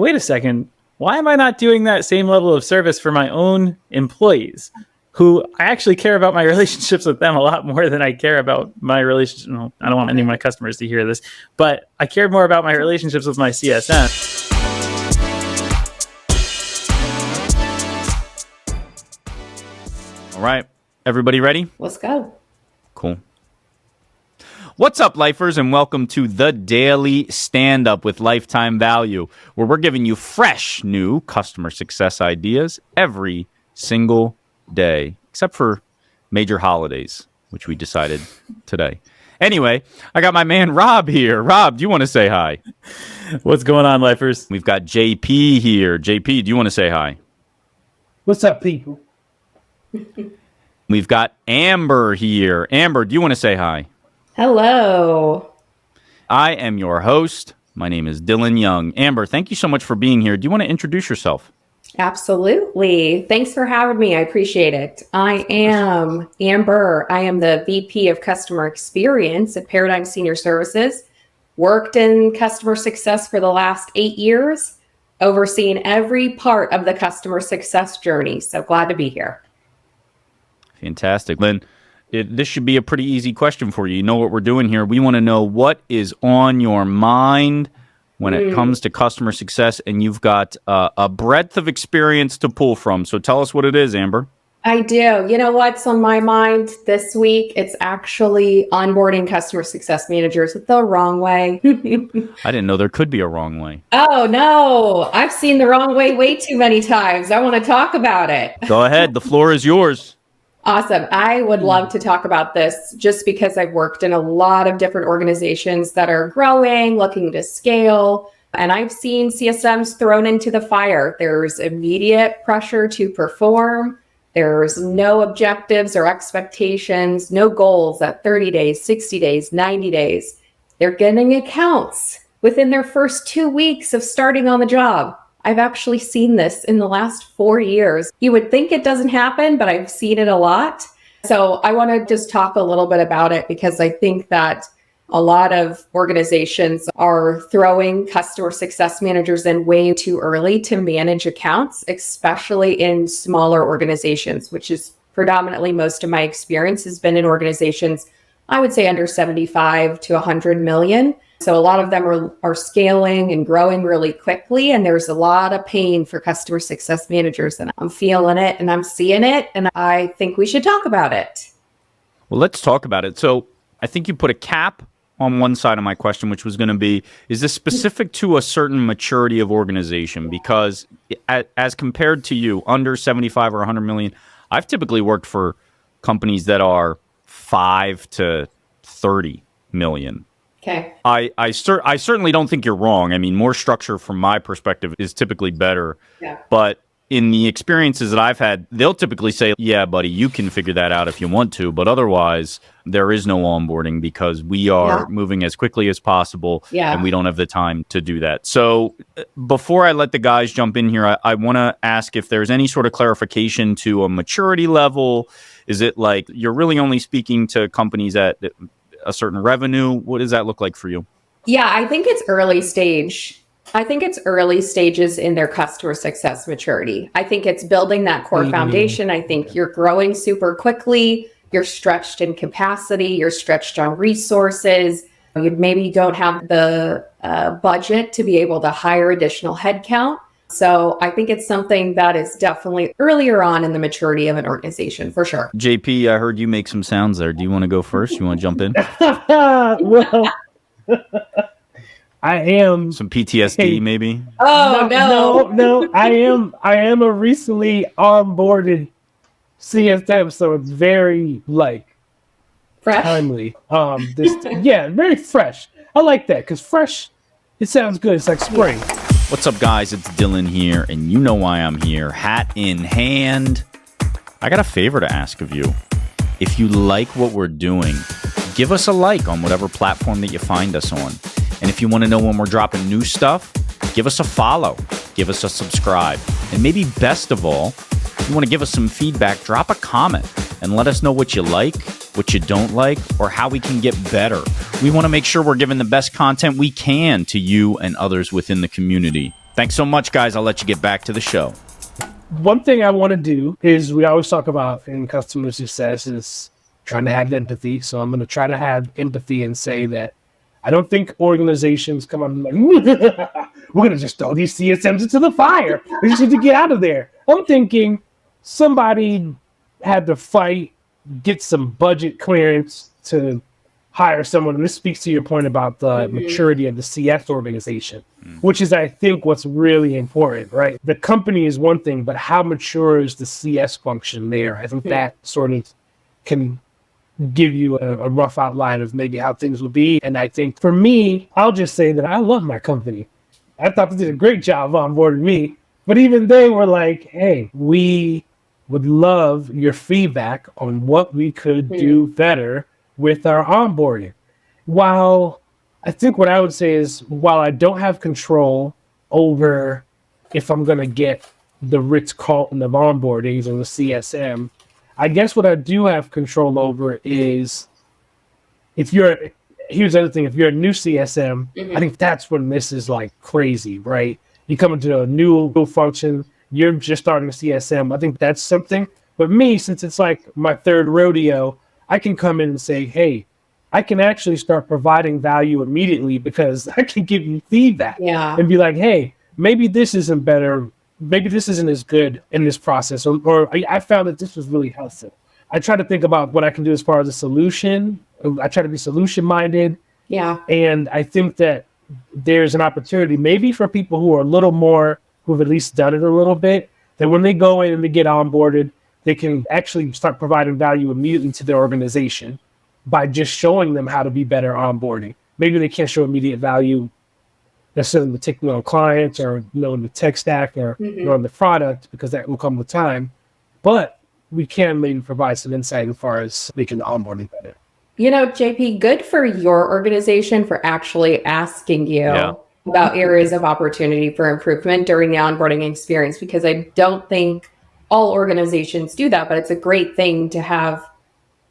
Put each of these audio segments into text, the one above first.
wait a second, why am I not doing that same level of service for my own employees, who I actually care about my relationships with them a lot more than I care about my relationship. No, I don't want any of my customers to hear this, but I care more about my relationships with my CSM. All right, everybody ready? Let's go. Cool. What's up, lifers, and welcome to the Daily Standup with Lifetime Value, where we're giving you fresh, new customer success ideas every single day, except for major holidays, which we decided today. Anyway, I got my man Rob here. Rob, do you want to say hi? What's going on, lifers? We've got JP here. JP, do you want to say hi? What's up, people? We've got Amber here. Amber, do you want to say hi? Hello. I am your host. My name is Dylan Young. Amber, thank you so much for being here. Do you want to introduce yourself? Absolutely. Thanks for having me. I appreciate it. I am Amber. I am the VP of Customer Experience at Paradigm Senior Services. Worked in customer success for the last 8 years, overseeing every part of the customer success journey. So glad to be here. Fantastic. Then this should be a pretty easy question for you. You know what we're doing here. We want to know what is on your mind when it comes to customer success, and you've got a breadth of experience to pull from. So tell us what it is, Amber. I do. You know what's on my mind this week? It's actually onboarding customer success managers the wrong way. I didn't know there could be a wrong way. Oh, no. I've seen the wrong way too many times. I want to talk about it. Go ahead. The floor is yours. Awesome. I would love to talk about this just because I've worked in a lot of different organizations that are growing, looking to scale, and I've seen CSMs thrown into the fire. There's immediate pressure to perform. There's no objectives or expectations, no goals at 30 days, 60 days, 90 days. They're getting accounts within their first 2 weeks of starting on the job. I've actually seen this in the last 4 years. You would think it doesn't happen, but I've seen it a lot. So I want to just talk a little bit about it because I think that a lot of organizations are throwing customer success managers in way too early to manage accounts, especially in smaller organizations, which is predominantly most of my experience has been in organizations, I would say under 75 to 100 million. So a lot of them are scaling and growing really quickly, and there's a lot of pain for customer success managers, and I'm feeling it and I'm seeing it, and I think we should talk about it. Well, let's talk about it. So I think you put a cap on one side of my question, which was going to be, is this specific to a certain maturity of organization? Because as compared to you, under 75 or 100 million, I've typically worked for companies that are 5 to 30 million. Okay. I certainly don't think you're wrong. I mean, more structure from my perspective is typically better. Yeah. But in the experiences that I've had, they'll typically say, yeah, buddy, you can figure that out if you want to. But otherwise, there is no onboarding because we are moving as quickly as possible and we don't have the time to do that. So before I let the guys jump in here, I want to ask if there's any sort of clarification to a maturity level. Is it like you're really only speaking to companies at a certain revenue? What does that look like for you? Yeah, I think it's early stage. I think it's early stages in their customer success maturity. I think it's building that core foundation. I think you're growing super quickly. You're stretched in capacity. You're stretched on resources. You maybe don't have the budget to be able to hire additional headcount. So I think it's something that is definitely earlier on in the maturity of an organization, for sure. JP, I heard you make some sounds there. Do you want to go first? You want to jump in? Well, I am some PTSD, maybe. Oh no! I am a recently onboarded CSM, so it's very fresh, timely. Very fresh. I like that because fresh. It sounds good. It's like spring. Yeah. What's up, guys? It's Dylan here, and you know why I'm here. Hat in hand. I got a favor to ask of you. If you like what we're doing, give us a like on whatever platform that you find us on. And if you want to know when we're dropping new stuff, give us a follow. Give us a subscribe. And maybe best of all, if you want to give us some feedback, drop a comment and let us know what you like, what you don't like, or how we can get better. We want to make sure we're giving the best content we can to you and others within the community. Thanks so much, guys. I'll let you get back to the show. One thing I want to do is we always talk about in customer success is trying to have empathy. So I'm going to try to have empathy and say that I don't think organizations come up and like, we're going to just throw these CSMs into the fire. We just need to get out of there. I'm thinking somebody had to fight, get some budget clearance to hire someone. And this speaks to your point about the maturity of the CS organization, which is, I think, what's really important, right? The company is one thing, but how mature is the CS function there? I think that sort of can give you a rough outline of maybe how things will be. And I think for me, I'll just say that I love my company. I thought they did a great job onboarding me, but even they were like, hey, we would love your feedback on what we could do better with our onboarding. While I think what I would say is, while I don't have control over if I'm going to get the Ritz-Carlton of onboardings or the CSM, I guess what I do have control over is here's the other thing, if you're a new CSM, I think that's when this is like crazy, right? You come into a new function, you're just starting a CSM. I think that's something. But me, since it's like my third rodeo, I can come in and say, hey, I can actually start providing value immediately because I can give you feedback and be like, hey, maybe this isn't better. Maybe this isn't as good in this process. Or I found that this was really helpful. I try to think about what I can do as far as a solution. I try to be solution minded. Yeah. And I think that there's an opportunity maybe for people who are a little more, who've at least done it a little bit, that when they go in and they get onboarded, they can actually start providing value immediately to their organization by just showing them how to be better onboarding. Maybe they can't show immediate value necessarily taking on clients or knowing the tech stack or knowing the product, because that will come with time. But we can maybe provide some insight as far as making the onboarding better. You know, JP, good for your organization for actually asking you about areas of opportunity for improvement during the onboarding experience, because I don't think all organizations do that, but it's a great thing to have,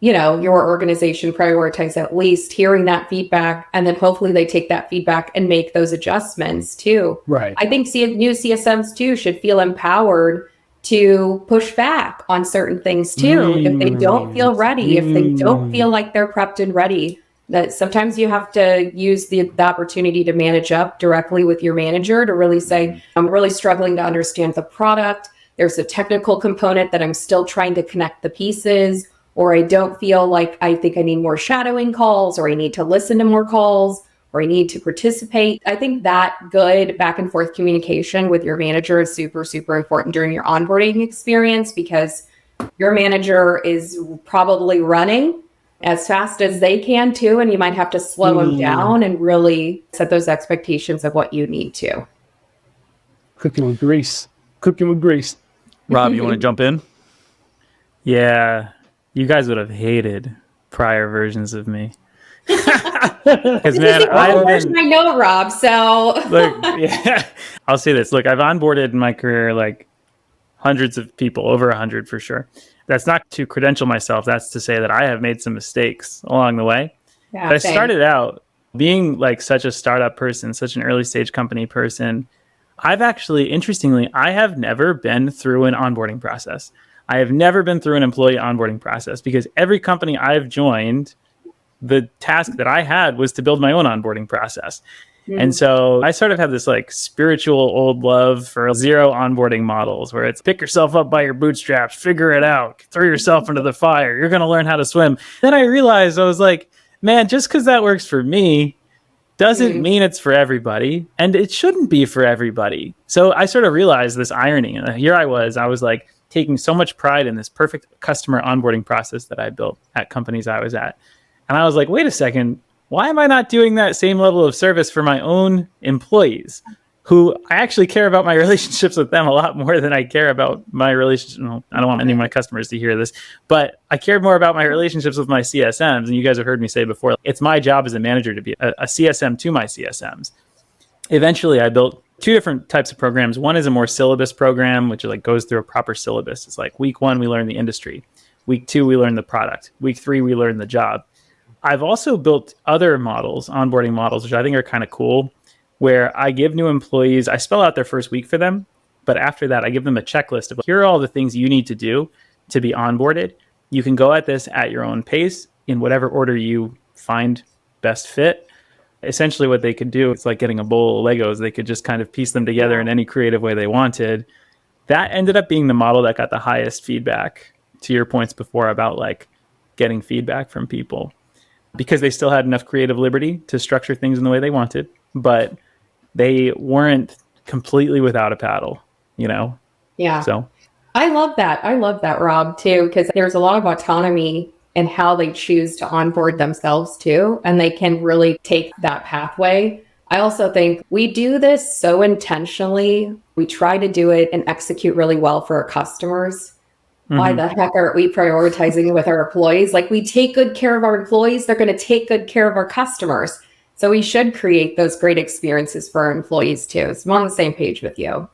you know, your organization prioritize at least hearing that feedback, and then hopefully they take that feedback and make those adjustments too. Right. I think new CSMs too should feel empowered to push back on certain things too. If they don't feel ready, if they don't feel like they're prepped and ready, that sometimes you have to use the opportunity to manage up directly with your manager to really say, I'm really struggling to understand the product. There's a technical component that I'm still trying to connect the pieces, or I don't feel like I think I need more shadowing calls, or I need to listen to more calls, or I need to participate. I think that good back and forth communication with your manager is super, super important during your onboarding experience, because your manager is probably running as fast as they can too, and you might have to slow them down and really set those expectations of what you need to. Cooking with grease. Rob, you want to jump in? Yeah, you guys would have hated prior versions of me. Because man, I know Rob, so look, I'll say this. Look, I've onboarded in my career like hundreds of people, over 100 for sure. That's not to credential myself. That's to say that I have made some mistakes along the way. Yeah, but I started out being like such a startup person, such an early stage company person. I've actually, interestingly, I have never been through an onboarding process. I have never been through an employee onboarding process, because every company I've joined, the task that I had was to build my own onboarding process. And so I sort of have this like spiritual old love for zero onboarding models, where it's pick yourself up by your bootstraps, figure it out, throw yourself into the fire. You're going to learn how to swim. Then I realized, I was like, man, just because that works for me doesn't mean it's for everybody, and it shouldn't be for everybody. So I sort of realized this irony. And here I was like taking so much pride in this perfect customer onboarding process that I built at companies I was at. And I was like, wait a second, why am I not doing that same level of service for my own employees, who I actually care about my relationships with them a lot more than I care about my relationship. Well, I don't want any of my customers to hear this, but I care more about my relationships with my CSMs. And you guys have heard me say before, it's my job as a manager to be a CSM to my CSMs. Eventually, I built two different types of programs. One is a more syllabus program, which like goes through a proper syllabus. It's like week 1, we learn the industry. Week 2, we learn the product. Week 3, we learn the job. I've also built other models, onboarding models, which I think are kind of cool, where I give new employees, I spell out their first week for them, but after that, I give them a checklist of here are all the things you need to do to be onboarded. You can go at this at your own pace in whatever order you find best fit. Essentially what they could do, it's like getting a bowl of Legos. They could just kind of piece them together in any creative way they wanted. That ended up being the model that got the highest feedback, to your points before about like getting feedback from people, because they still had enough creative liberty to structure things in the way they wanted, but they weren't completely without a paddle, you know? Yeah. So I love that. I love that, Rob, too, because there's a lot of autonomy in how they choose to onboard themselves, too. And they can really take that pathway. I also think we do this so intentionally. We try to do it and execute really well for our customers. Why the heck aren't we prioritizing with our employees? Like, we take good care of our employees, they're going to take good care of our customers. So we should create those great experiences for our employees, too. So I'm on the same page with you.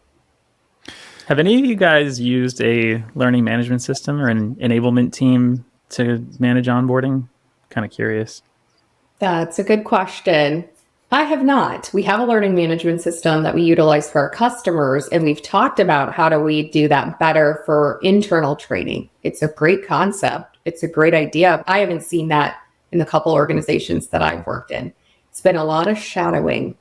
have any of you guys used a learning management system or an enablement team to manage onboarding? Kind of curious. That's a good question. I have not. We have a learning management system that we utilize for our customers, and we've talked about how do we do that better for internal training. It's a great concept. It's a great idea. I haven't seen that in the couple organizations that I've worked in. It's been a lot of shadowing.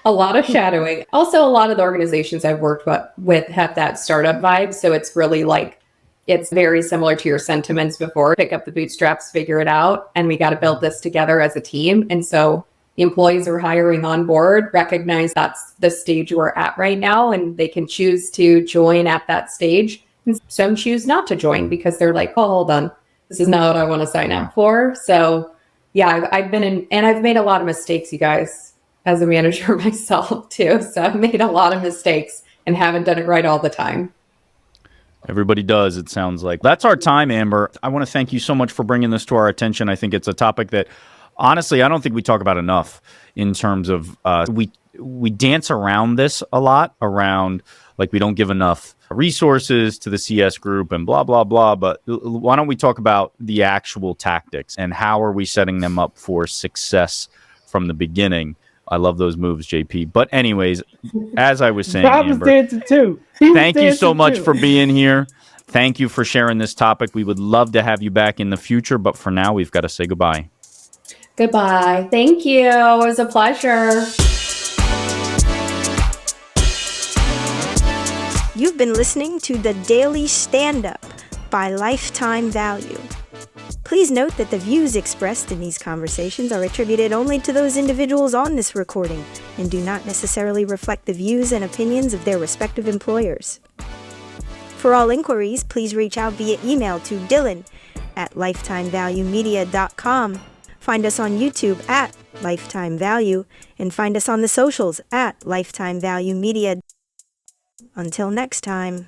A lot of shadowing. Also, a lot of the organizations I've worked with have that startup vibe. So it's really like, it's very similar to your sentiments before. Pick up the bootstraps, figure it out. And we got to build this together as a team. And so the employees we're hiring on board recognize that's the stage we're at right now. And they can choose to join at that stage. And some choose not to join because they're like, oh, hold on, this is not what I want to sign up for. So yeah, I've been in, and I've made a lot of mistakes, you guys, as a manager myself too. So I've made a lot of mistakes and haven't done it right all the time. Everybody does, it sounds like. That's our time, Amber. I want to thank you so much for bringing this to our attention. I think it's a topic that, honestly, I don't think we talk about enough in terms of we dance around this a lot, around like we don't give enough resources to the CS group and blah, blah, blah. But why don't we talk about the actual tactics and how are we setting them up for success from the beginning? I love those moves, JP. But anyways, as I was saying, Rob was Amber, dancing too. thank you so much for being here. Thank you for sharing this topic. We would love to have you back in the future, but for now, we've got to say goodbye. Goodbye. Thank you. It was a pleasure. You've been listening to the Daily Standup by Lifetime Value. Please note that the views expressed in these conversations are attributed only to those individuals on this recording and do not necessarily reflect the views and opinions of their respective employers. For all inquiries, please reach out via email to dylan@lifetimevaluemedia.com. Find us on YouTube at Lifetime Value and find us on the socials at Lifetime Value Media. Until next time.